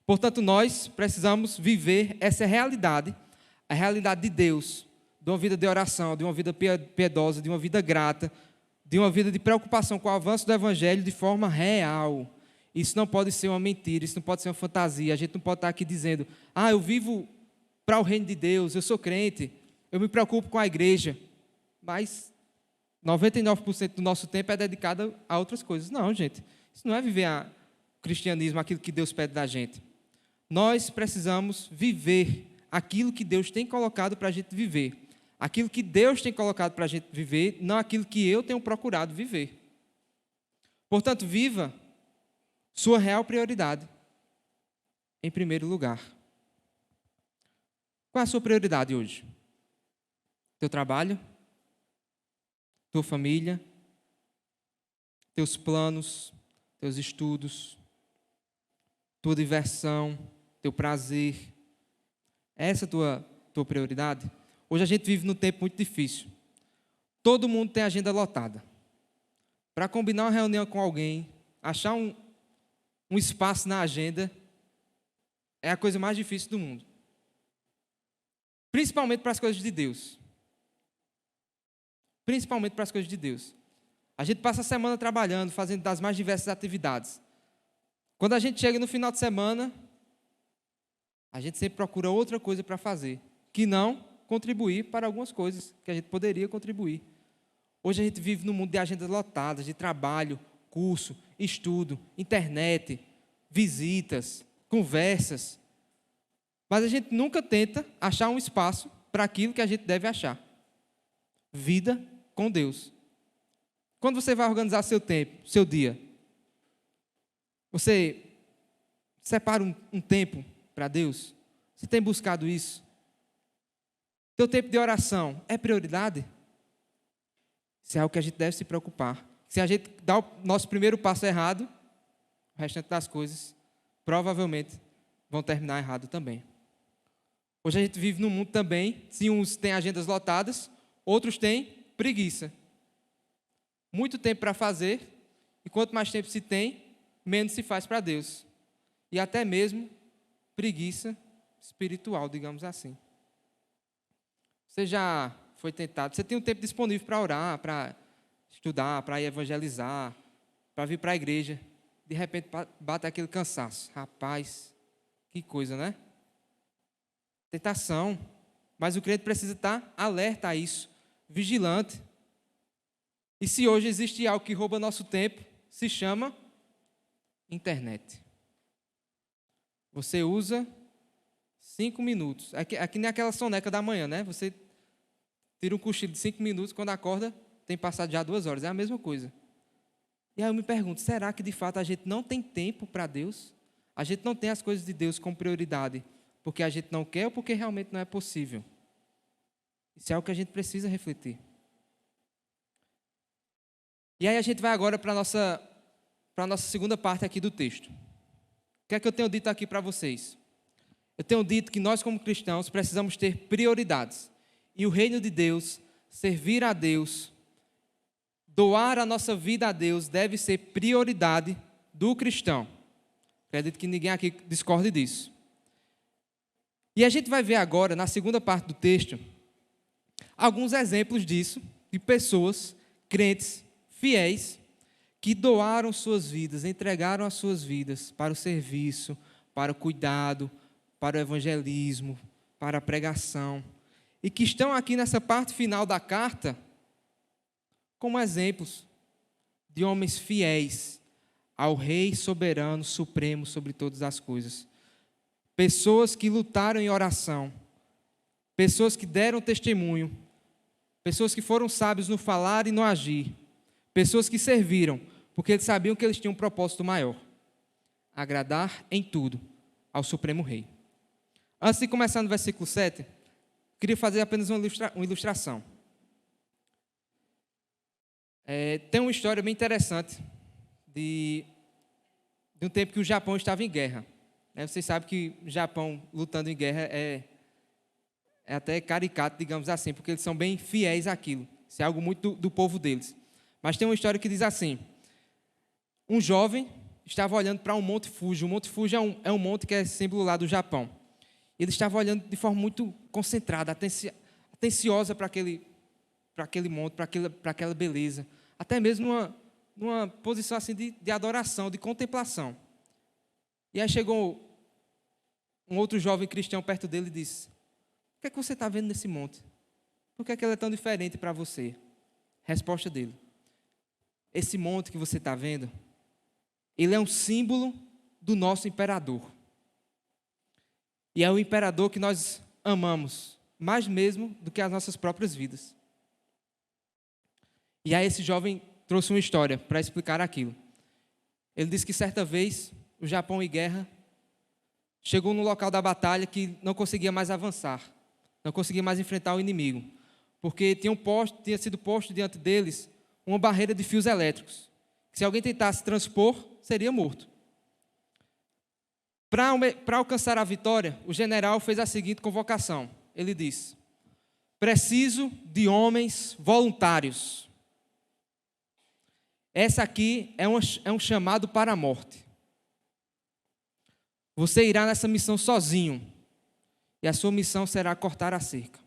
Portanto, nós precisamos viver essa realidade, a realidade de Deus, de uma vida de oração, de uma vida piedosa, de uma vida grata, de uma vida de preocupação com o avanço do Evangelho de forma real. Isso não pode ser uma mentira, isso não pode ser uma fantasia. A gente não pode estar aqui dizendo: eu vivo para o reino de Deus, eu sou crente, eu me preocupo com a igreja. Mas 99% do nosso tempo é dedicado a outras coisas. Não, gente, isso não é viver o cristianismo, aquilo que Deus pede da gente. Nós precisamos viver aquilo que Deus tem colocado para a gente viver. Aquilo que Deus tem colocado para a gente viver, não aquilo que eu tenho procurado viver. Portanto, viva sua real prioridade em primeiro lugar. Qual é a sua prioridade hoje? Teu trabalho? Tua família? Teus planos? Teus estudos? Tua diversão? Teu prazer? É essa a tua prioridade? Hoje a gente vive num tempo muito difícil. Todo mundo tem agenda lotada. Para combinar uma reunião com alguém, achar um espaço na agenda, é a coisa mais difícil do mundo. Principalmente para as coisas de Deus. Principalmente para as coisas de Deus. A gente passa a semana trabalhando, fazendo das mais diversas atividades. Quando a gente chega no final de semana, a gente sempre procura outra coisa para fazer, que não contribuir para algumas coisas que a gente poderia contribuir. Hoje a gente vive num mundo de agendas lotadas, de trabalho, curso, estudo, internet, visitas, conversas. Mas a gente nunca tenta achar um espaço para aquilo que a gente deve achar. Vida com Deus. Quando você vai organizar seu tempo, seu dia, você separa um tempo para Deus? Você tem buscado isso? Teu tempo de oração é prioridade? Isso é algo que a gente deve se preocupar. Se a gente dá o nosso primeiro passo errado, o restante das coisas provavelmente vão terminar errado também. Hoje a gente vive num mundo também, se uns têm agendas lotadas, outros têm preguiça. Muito tempo para fazer, e quanto mais tempo se tem, menos se faz para Deus. E até mesmo preguiça espiritual, digamos assim. Você já foi tentado, você tem um tempo disponível para orar, para estudar, para ir evangelizar, para vir para a igreja. De repente bate aquele cansaço. Rapaz, que coisa, né? Tentação. Mas o crente precisa estar alerta a isso, vigilante. E se hoje existe algo que rouba nosso tempo, se chama internet. Você usa 5 minutos. Aqui nem aquela soneca da manhã, né? Você tira um cochilo de 5 minutos, quando acorda, tem passado já 2 horas. É a mesma coisa. E aí eu me pergunto, será que de fato a gente não tem tempo para Deus? A gente não tem as coisas de Deus como prioridade porque a gente não quer ou porque realmente não é possível? Isso é algo que a gente precisa refletir. E aí a gente vai agora para a nossa segunda parte aqui do texto. O que é que eu tenho dito aqui para vocês? Eu tenho dito que nós, como cristãos, precisamos ter prioridades. E o reino de Deus, servir a Deus, doar a nossa vida a Deus, deve ser prioridade do cristão. Acredito que ninguém aqui discorde disso. E a gente vai ver agora, na segunda parte do texto, alguns exemplos disso, de pessoas, crentes, fiéis, que doaram suas vidas, entregaram as suas vidas para o serviço, para o cuidado, para o evangelismo, para a pregação, e que estão aqui nessa parte final da carta como exemplos de homens fiéis ao Rei soberano, supremo sobre todas as coisas. Pessoas que lutaram em oração, pessoas que deram testemunho, pessoas que foram sábios no falar e no agir, pessoas que serviram, porque eles sabiam que eles tinham um propósito maior. agradar em tudo ao Supremo Rei. Antes de começar no versículo 7, queria fazer apenas uma ilustração. Tem uma história bem interessante de um tempo que o Japão estava em guerra. Vocês sabem que o Japão lutando em guerra é até caricato, digamos assim, porque eles são bem fiéis àquilo. Isso é algo muito do povo deles. Mas tem uma história que diz assim: um jovem estava olhando para um Monte Fuji. O Monte Fuji é um monte que é símbolo lá do Japão. Ele estava olhando de forma muito concentrada, atenciosa para aquele monte, para aquela beleza. Até mesmo numa posição assim de adoração, de contemplação. E aí chegou um outro jovem cristão perto dele e disse: o que é que você está vendo nesse monte? Por que é que ele é tão diferente para você? Resposta dele: esse monte que você está vendo, ele é um símbolo do nosso imperador. E é o imperador que nós amamos, mais mesmo do que as nossas próprias vidas. E aí esse jovem trouxe uma história para explicar aquilo. Ele disse que certa vez, o Japão em guerra, chegou no local da batalha que não conseguia mais avançar, não conseguia mais enfrentar o inimigo, porque tinha sido posto diante deles uma barreira de fios elétricos, que se alguém tentasse transpor, seria morto. Para alcançar a vitória, o general fez a seguinte convocação. Ele disse: preciso de homens voluntários. Essa aqui é um chamado para a morte. Você irá nessa missão sozinho, e a sua missão será cortar a cerca.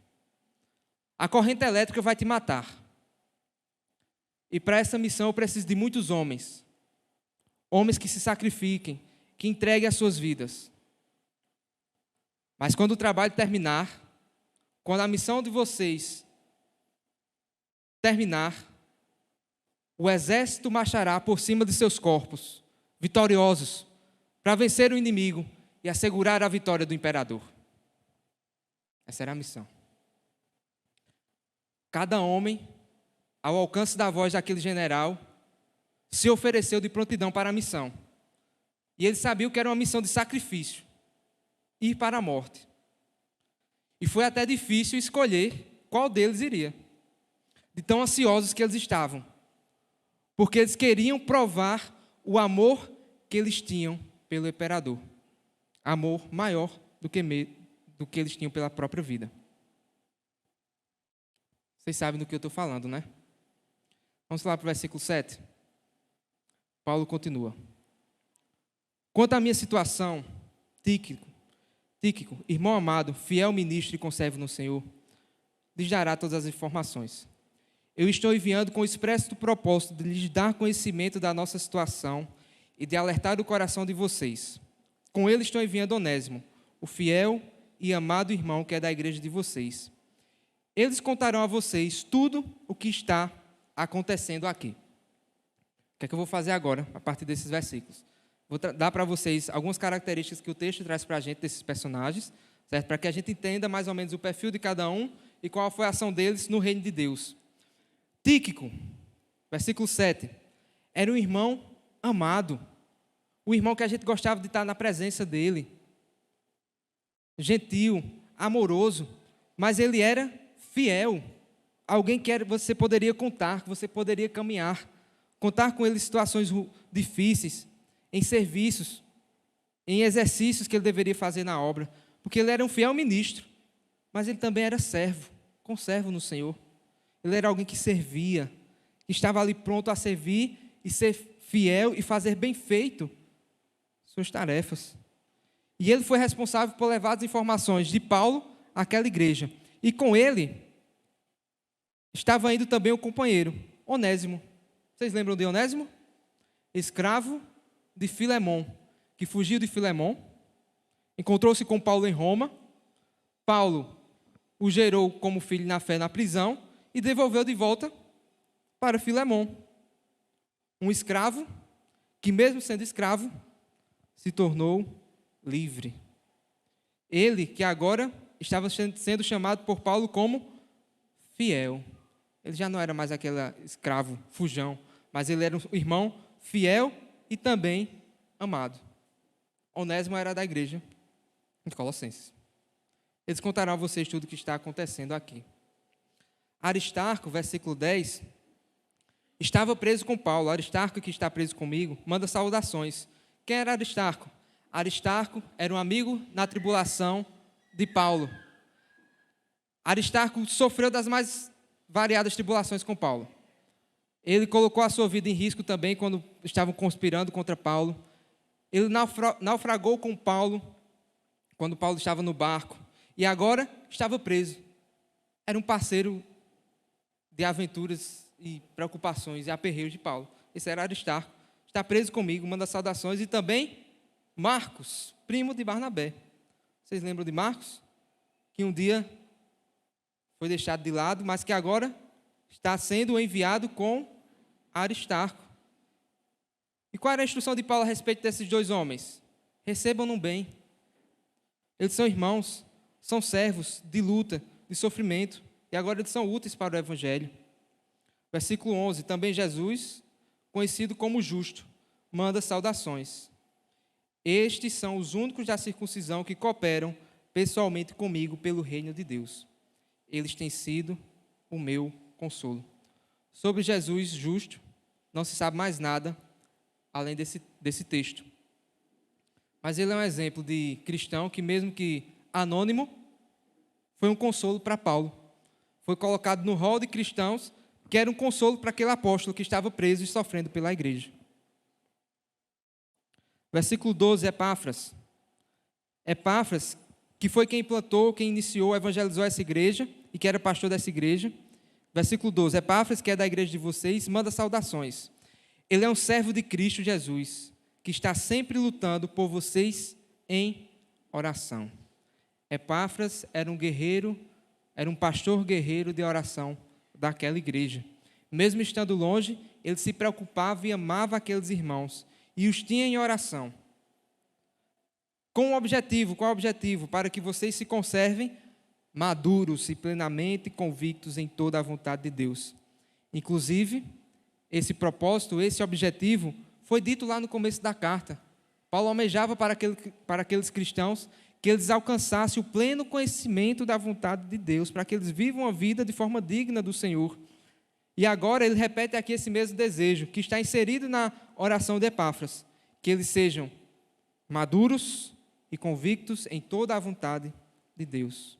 A corrente elétrica vai te matar. E para essa missão eu preciso de muitos homens. Homens que se sacrifiquem, que entreguem as suas vidas. Mas quando o trabalho terminar, quando a missão de vocês terminar, o exército marchará por cima de seus corpos, vitoriosos, para vencer o inimigo e assegurar a vitória do imperador. Essa era a missão. Cada homem, ao alcance da voz daquele general, se ofereceu de prontidão para a missão. E ele sabia que era uma missão de sacrifício, ir para a morte. E foi até difícil escolher qual deles iria, de tão ansiosos que eles estavam, porque eles queriam provar o amor que eles tinham pelo imperador. Amor maior do que eles tinham pela própria vida. Vocês sabem do que eu estou falando, né? Vamos lá para o versículo 7. Paulo continua: quanto à minha situação, Tíquico, irmão amado, fiel ministro e conservo no Senhor, lhes dará todas as informações. Eu estou enviando com o expresso propósito de lhes dar conhecimento da nossa situação e de alertar o coração de vocês. Com ele estou enviando Onésimo, o fiel e amado irmão que é da igreja de vocês. Eles contarão a vocês tudo o que está acontecendo aqui. O que é que eu vou fazer agora, a partir desses versículos? Vou dar para vocês algumas características que o texto traz para a gente desses personagens, certo? Para que a gente entenda mais ou menos o perfil de cada um e qual foi a ação deles no reino de Deus. Tíquico, versículo 7, era um irmão amado, o irmão que a gente gostava de estar na presença dele, gentil, amoroso, mas ele era fiel, alguém que você poderia contar, que você poderia caminhar, contar com ele em situações difíceis, em serviços, em exercícios que ele deveria fazer na obra, porque ele era um fiel ministro, mas ele também era servo, conservo no Senhor. Ele era alguém que servia, que estava ali pronto a servir e ser fiel e fazer bem feito suas tarefas. E ele foi responsável por levar as informações de Paulo àquela igreja. E com ele estava indo também o companheiro, Onésimo. Vocês lembram de Onésimo? Escravo de Filemon, que fugiu de Filemon, encontrou-se com Paulo em Roma. Paulo o gerou como filho na fé na prisão e devolveu de volta para Filemon. Um escravo que, mesmo sendo escravo, se tornou livre. Ele que agora estava sendo chamado por Paulo como fiel. Ele já não era mais aquele escravo fujão, mas ele era um irmão fiel e também amado. Onésimo era da igreja de Colossenses. Eles contarão a vocês tudo o que está acontecendo aqui. Aristarco, versículo 10, estava preso com Paulo. Aristarco, que está preso comigo, manda saudações. Quem era Aristarco? Aristarco era um amigo na tribulação de Paulo. Aristarco sofreu das mais variadas tribulações com Paulo. Ele colocou a sua vida em risco também quando estavam conspirando contra Paulo. Ele naufragou com Paulo quando Paulo estava no barco. E agora estava preso. Era um parceiro de aventuras e preocupações e aperreios de Paulo. Esse era Aristarco. Está preso comigo, manda saudações. E também Marcos, primo de Barnabé. Vocês lembram de Marcos? Que um dia foi deixado de lado, mas que agora está sendo enviado com Aristarco. E qual era a instrução de Paulo a respeito desses dois homens? Recebam-no bem. Eles são irmãos, são servos de luta, de sofrimento, e agora eles são úteis para o Evangelho. Versículo 11, também Jesus, conhecido como justo, manda saudações. Estes são os únicos da circuncisão que cooperam pessoalmente comigo pelo reino de Deus. Eles têm sido o meu consolo. Sobre Jesus justo, não se sabe mais nada além desse texto. Mas ele é um exemplo de cristão que, mesmo que anônimo, foi um consolo para Paulo. Foi colocado no rol de cristãos que era um consolo para aquele apóstolo que estava preso e sofrendo pela igreja. Versículo 12, Epáfras. Epáfras, que foi quem plantou, quem iniciou, evangelizou essa igreja e que era pastor dessa igreja. Versículo 12, Epáfras, que é da igreja de vocês, manda saudações. Ele é um servo de Cristo Jesus, que está sempre lutando por vocês em oração. Epáfras era um guerreiro, era um pastor guerreiro de oração daquela igreja. Mesmo estando longe, ele se preocupava e amava aqueles irmãos e os tinha em oração. Com um objetivo, qual o objetivo? Para que vocês se conservem maduros e plenamente convictos em toda a vontade de Deus. Inclusive, esse propósito, esse objetivo, foi dito lá no começo da carta. Paulo almejava para aqueles cristãos que eles alcançassem o pleno conhecimento da vontade de Deus, para que eles vivam a vida de forma digna do Senhor. E agora ele repete aqui esse mesmo desejo, que está inserido na oração de Epáfras, que eles sejam maduros e convictos em toda a vontade de Deus.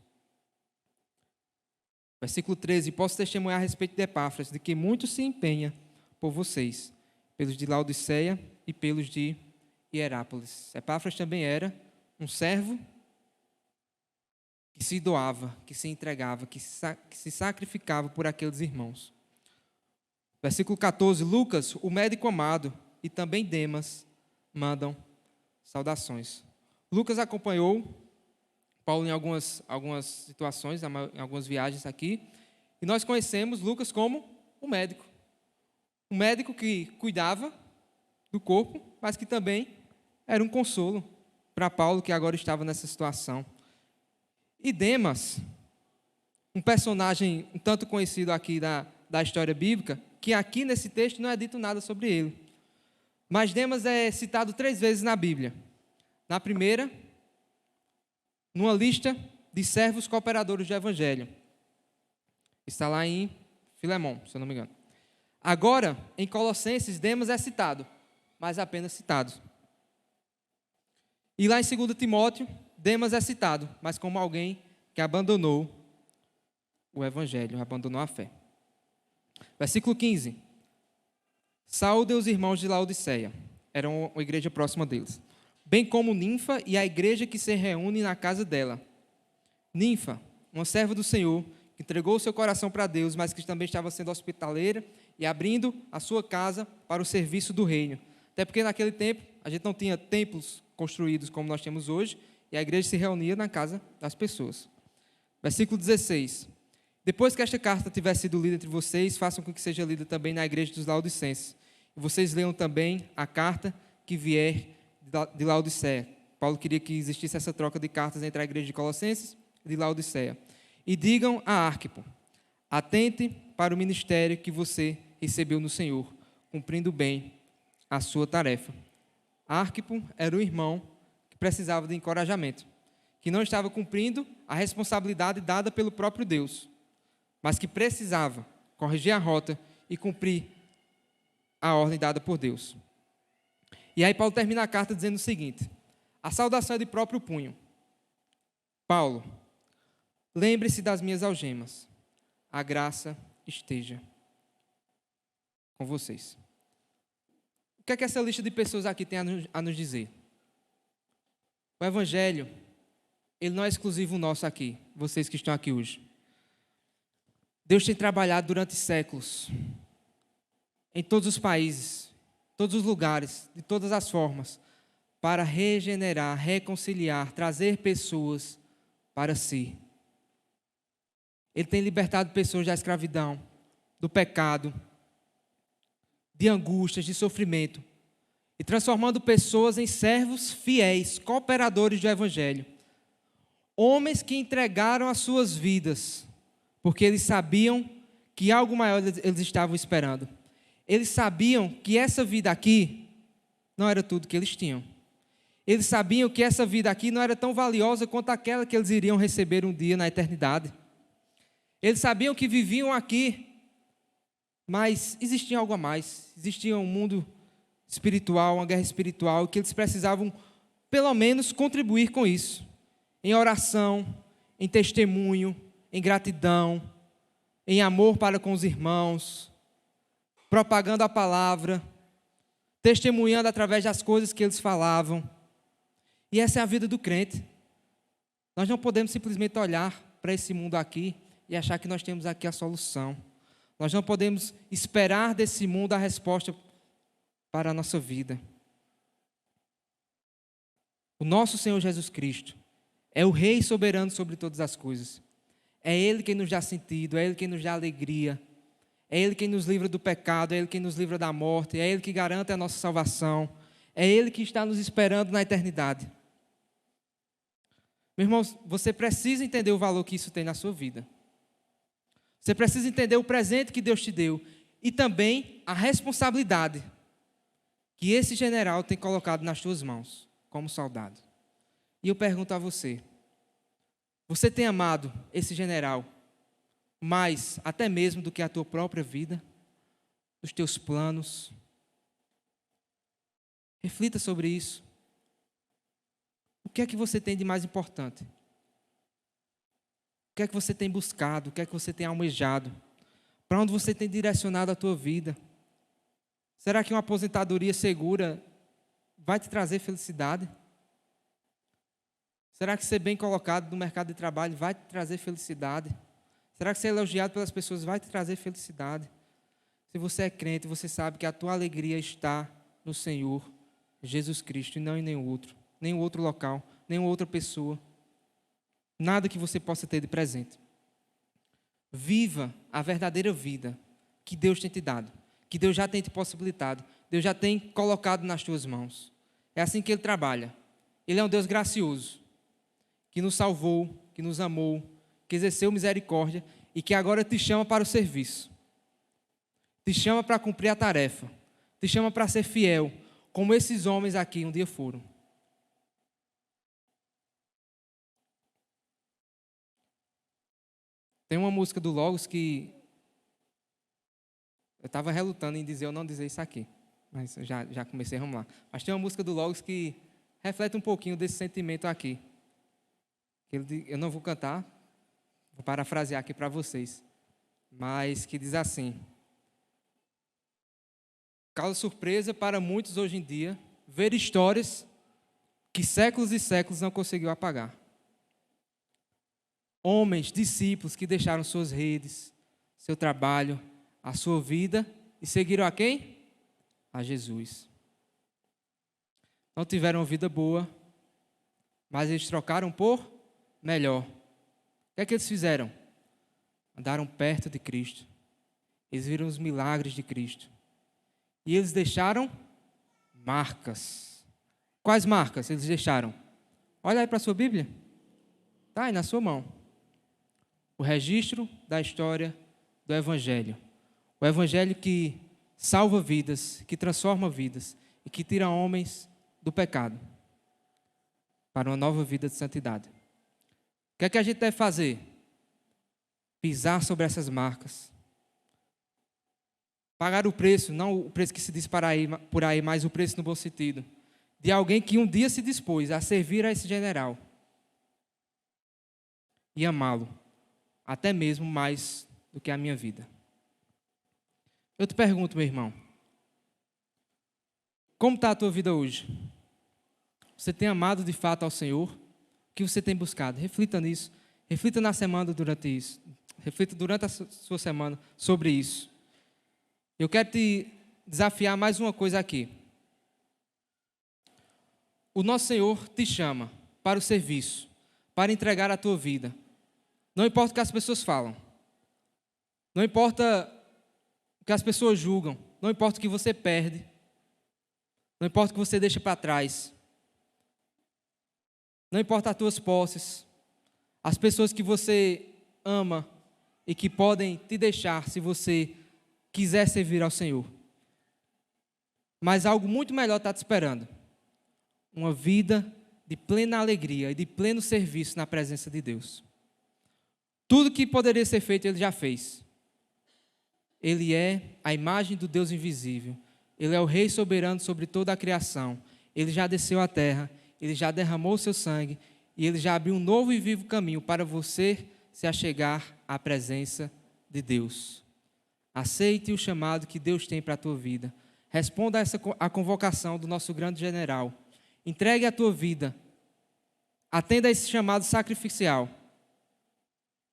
Versículo 13, posso testemunhar a respeito de Epáfras, de que muito se empenha por vocês, pelos de Laodiceia e pelos de Hierápolis. Epáfras também era um servo que se doava, que se entregava, que se sacrificava por aqueles irmãos. Versículo 14, Lucas, o médico amado, e também Demas, mandam saudações. Lucas acompanhou Paulo em algumas situações, em algumas viagens aqui, e nós conhecemos Lucas como um médico. Um médico que cuidava do corpo, mas que também era um consolo para Paulo, que agora estava nessa situação. E Demas, um personagem um tanto conhecido aqui da história bíblica, que aqui nesse texto não é dito nada sobre ele. Mas Demas é citado 3 vezes na Bíblia. Na primeira, numa lista de servos cooperadores do Evangelho. Está lá em Filemão, se eu não me engano. Agora, em Colossenses, Demas é citado, mas apenas citado. E lá em 2 Timóteo, Demas é citado, mas como alguém que abandonou o Evangelho, abandonou a fé. Versículo 15. Saúde os irmãos de Laodiceia. Era uma igreja próxima deles. Bem como Ninfa e a igreja que se reúne na casa dela. Ninfa, uma serva do Senhor, que entregou o seu coração para Deus, mas que também estava sendo hospitaleira e abrindo a sua casa para o serviço do reino. Até porque naquele tempo a gente não tinha templos construídos como nós temos hoje, e a igreja se reunia na casa das pessoas. Versículo 16. Depois que esta carta tiver sido lida entre vocês, façam com que seja lida também na igreja dos Laodicenses. E vocês leiam também a carta que vier de Laodiceia. Paulo queria que existisse essa troca de cartas entre a igreja de Colossenses e de Laodiceia. E digam a Arquipo: atente para o ministério que você recebeu no Senhor, cumprindo bem a sua tarefa. Arquipo era o irmão que precisava de encorajamento, que não estava cumprindo a responsabilidade dada pelo próprio Deus, mas que precisava corrigir a rota e cumprir a ordem dada por Deus. E aí Paulo termina a carta dizendo o seguinte: a saudação é de próprio punho. Paulo, lembre-se das minhas algemas. A graça esteja com vocês. O que é que essa lista de pessoas aqui tem a nos dizer? O Evangelho, ele não é exclusivo nosso aqui, vocês que estão aqui hoje. Deus tem trabalhado durante séculos, em todos os países, todos os lugares, de todas as formas, para regenerar, reconciliar, trazer pessoas para si. Ele tem libertado pessoas da escravidão, do pecado, de angústias, de sofrimento, e transformando pessoas em servos fiéis, cooperadores do Evangelho. Homens que entregaram as suas vidas, porque eles sabiam que algo maior eles estavam esperando. Eles sabiam que essa vida aqui não era tudo que eles tinham. Eles sabiam que essa vida aqui não era tão valiosa quanto aquela que eles iriam receber um dia na eternidade. Eles sabiam que viviam aqui, mas existia algo a mais. Existia um mundo espiritual, uma guerra espiritual, que eles precisavam, pelo menos, contribuir com isso. Em oração, em testemunho, em gratidão, em amor para com os irmãos, propagando a palavra, testemunhando através das coisas que eles falavam. E essa é a vida do crente. Nós não podemos simplesmente olhar para esse mundo aqui e achar que nós temos aqui a solução. Nós não podemos esperar desse mundo a resposta para a nossa vida. O nosso Senhor Jesus Cristo é o Rei soberano sobre todas as coisas. É Ele quem nos dá sentido, é Ele quem nos dá alegria, é Ele quem nos livra do pecado, é Ele quem nos livra da morte, é Ele que garante a nossa salvação, é Ele que está nos esperando na eternidade. Meu irmão, você precisa entender o valor que isso tem na sua vida. Você precisa entender o presente que Deus te deu e também a responsabilidade que esse general tem colocado nas suas mãos, como soldado. E eu pergunto a você, você tem amado esse general mais até mesmo do que a tua própria vida, os teus planos? Reflita sobre isso. O que é que você tem de mais importante? O que é que você tem buscado? O que é que você tem almejado? Para onde você tem direcionado a tua vida? Será que uma aposentadoria segura vai te trazer felicidade? Será que ser bem colocado no mercado de trabalho vai te trazer felicidade? Será que ser elogiado pelas pessoas vai te trazer felicidade? Se você é crente, você sabe que a tua alegria está no Senhor Jesus Cristo e não em nenhum outro local, nenhuma outra pessoa. Nada que você possa ter de presente. Viva a verdadeira vida que Deus tem te dado, que Deus já tem te possibilitado, Deus já tem colocado nas tuas mãos. É assim que Ele trabalha. Ele é um Deus gracioso, que nos salvou, que nos amou, que exerceu misericórdia e que agora te chama para o serviço. Te chama para cumprir a tarefa. Te chama para ser fiel, como esses homens aqui um dia foram. Tem uma música do Logos que eu estava relutando em dizer ou não dizer isso aqui, mas eu já comecei, vamos lá. Mas tem uma música do Logos que reflete um pouquinho desse sentimento aqui. Eu não vou cantar, vou parafrasear aqui para vocês, mas que diz assim: causa surpresa para muitos hoje em dia ver histórias que séculos e séculos não conseguiu apagar. Homens, discípulos que deixaram suas redes, seu trabalho, a sua vida e seguiram a quem? A Jesus. Não tiveram uma vida boa, mas eles trocaram por melhor. O que é que eles fizeram? Andaram perto de Cristo. Eles viram os milagres de Cristo. E eles deixaram marcas. Quais marcas eles deixaram? Olha aí para a sua Bíblia. Está aí na sua mão. O registro da história do Evangelho. O Evangelho que salva vidas, que transforma vidas e que tira homens do pecado. para uma nova vida de santidade. O que é que a gente deve fazer? Pisar sobre essas marcas. Pagar o preço, não o preço que se diz por aí, mas o preço no bom sentido, de alguém que um dia se dispôs a servir a esse general e amá-lo, até mesmo mais do que a minha vida. Eu te pergunto, meu irmão, como está a tua vida hoje? Você tem amado de fato ao Senhor? O que você tem buscado? Reflita nisso. Reflita na semana durante isso. Reflita durante a sua semana sobre isso. Eu quero te desafiar mais uma coisa aqui. O nosso Senhor te chama para o serviço, para entregar a tua vida. Não importa o que as pessoas falam. Não importa o que as pessoas julgam. Não importa o que você perde. Não importa o que você deixa para trás. Não importa as tuas posses. As pessoas que você ama e que podem te deixar se você quiser servir ao Senhor. Mas algo muito melhor está te esperando. Uma vida de plena alegria e de pleno serviço na presença de Deus. Tudo que poderia ser feito, Ele já fez. Ele é a imagem do Deus invisível. Ele é o Rei soberano sobre toda a criação. Ele já desceu à terra. Ele já derramou o seu sangue. E Ele já abriu um novo e vivo caminho para você se achegar à presença de Deus. Aceite o chamado que Deus tem para a tua vida. Responda a convocação do nosso grande general. Entregue a tua vida. Atenda a esse chamado sacrificial.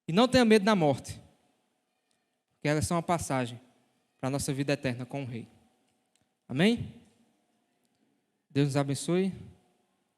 E não tenha medo da morte. Porque ela é só uma passagem para a nossa vida eterna com o Rei. Amém? Deus nos abençoe.